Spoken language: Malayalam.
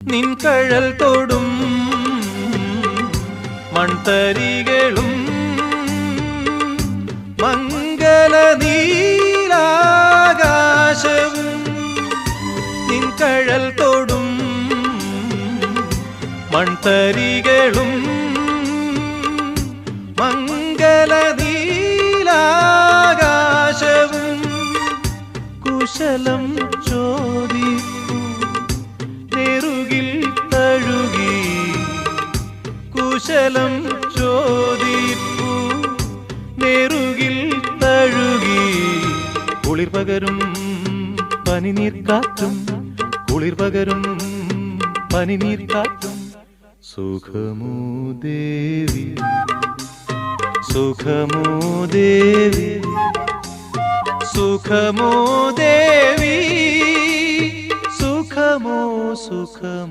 നിൻ കഴൽ തൊടും മൺതരികളും മംഗല നീലാകാശവും നിൻ കഴൽ തൊടും മൺതരികളും മംഗല നീലാകാശവും കുശലം ചോദിപ്പു നെറുകിൽ തഴുകി കുശലം ചോദിപ്പു നെറുകിൽ തഴുകി കുളിർ പകരും പനിനീർക്കാറ്റും കുളിർ പകരും പനിനീർക്കാറ്റും സുഖമോ ദേവി സുഖമോ ദേവി സുഖമോ ദേവി സുഖമോ സുഖമോ